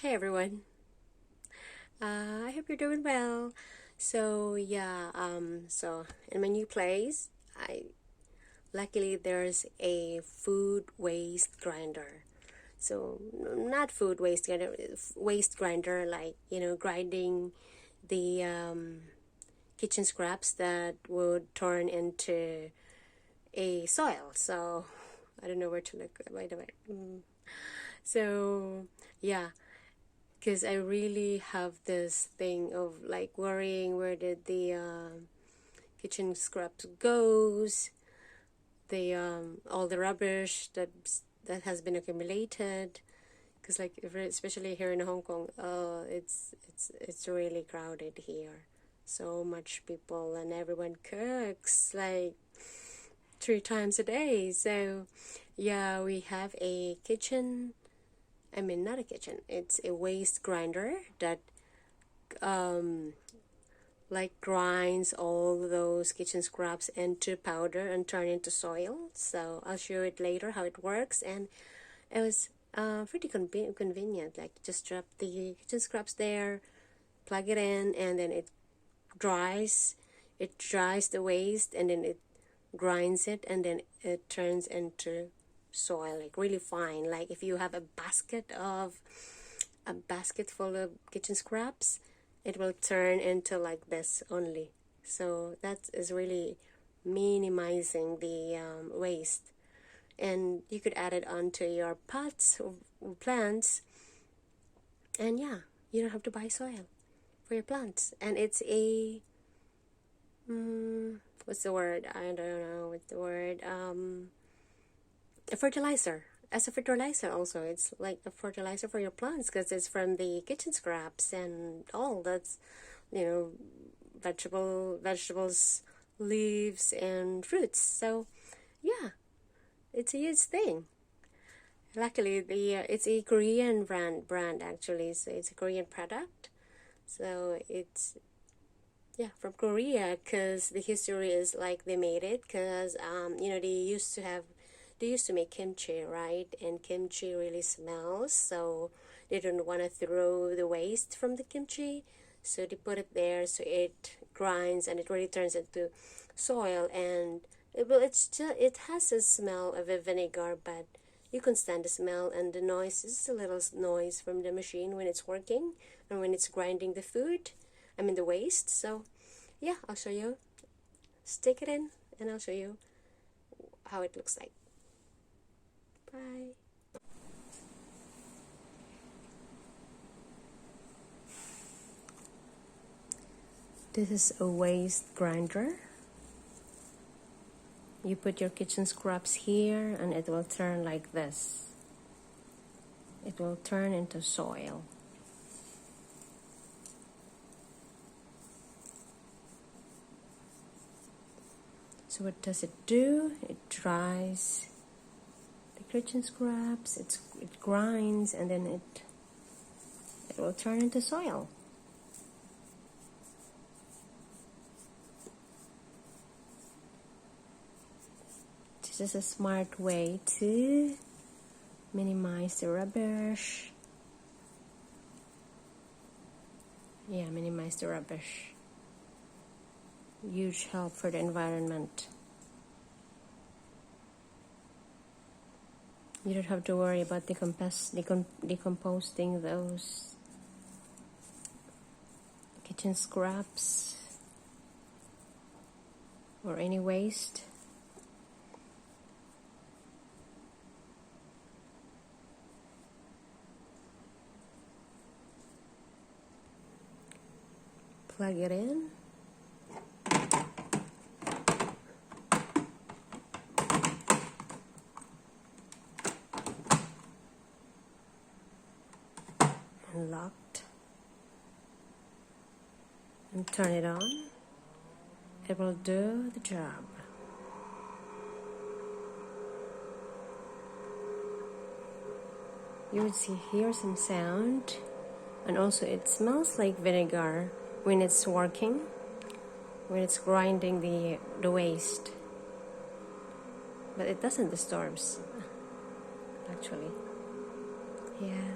Hey everyone. I hope you're doing well. So in my new place, I luckily there's a food waste grinder. So not food waste grinder like grinding the kitchen scraps that would turn into a soil. So I don't know where to look by the way. So yeah, because I really have this thing of like worrying where did the kitchen scraps goes, the all the rubbish that has been accumulated. Because especially here in Hong Kong, it's really crowded here. So much people and everyone cooks like 3 times a day. So yeah, we have a kitchen. I mean, not a kitchen. It's a waste grinder that um, like grinds all those kitchen scraps into powder and turn into soil. So I'll show it later how it works. And it was pretty convenient. Like just drop the kitchen scraps there, plug it in, and then it dries. It dries the waste, and then it grinds it, and then it turns into soil, like really fine. Like if you have a basket full of kitchen scraps, it will turn into like this only. So that is really minimizing the waste, and you could add it onto your pots or plants, and yeah, you don't have to buy soil for your plants. And it's a what's the word, I don't know what's the word, a fertilizer. As a fertilizer also, it's like a fertilizer for your plants because it's from the kitchen scraps and all that's, you know, vegetables, leaves and fruits. So yeah, it's a huge thing. Luckily it's a Korean brand actually, so it's a Korean product. So it's, yeah, from Korea, because the history is like they made it because they used to make kimchi, right? And kimchi really smells, so they don't want to throw the waste from the kimchi, so they put it there so it grinds and it really turns into soil. And it has a smell of a vinegar, but you can stand the smell and the noise. It's a little noise from the machine when it's working and when it's grinding the food, I mean the waste. So yeah, I'll show you. Stick it in and I'll show you how it looks like. Bye. This is a waste grinder. You put your kitchen scraps here and it will turn like this. It will turn into soil. So what does it do? It dries the kitchen scraps, it grinds, and then it will turn into soil. This is a smart way to minimize the rubbish. Yeah, minimize the rubbish. Huge help for the environment. You don't have to worry about decomposing those kitchen scraps or any waste. Plug it in. Locked, and turn it on. It will do the job. You would hear some sound, and also it smells like vinegar when it's working, when it's grinding the waste, but it doesn't disturb actually. Yeah.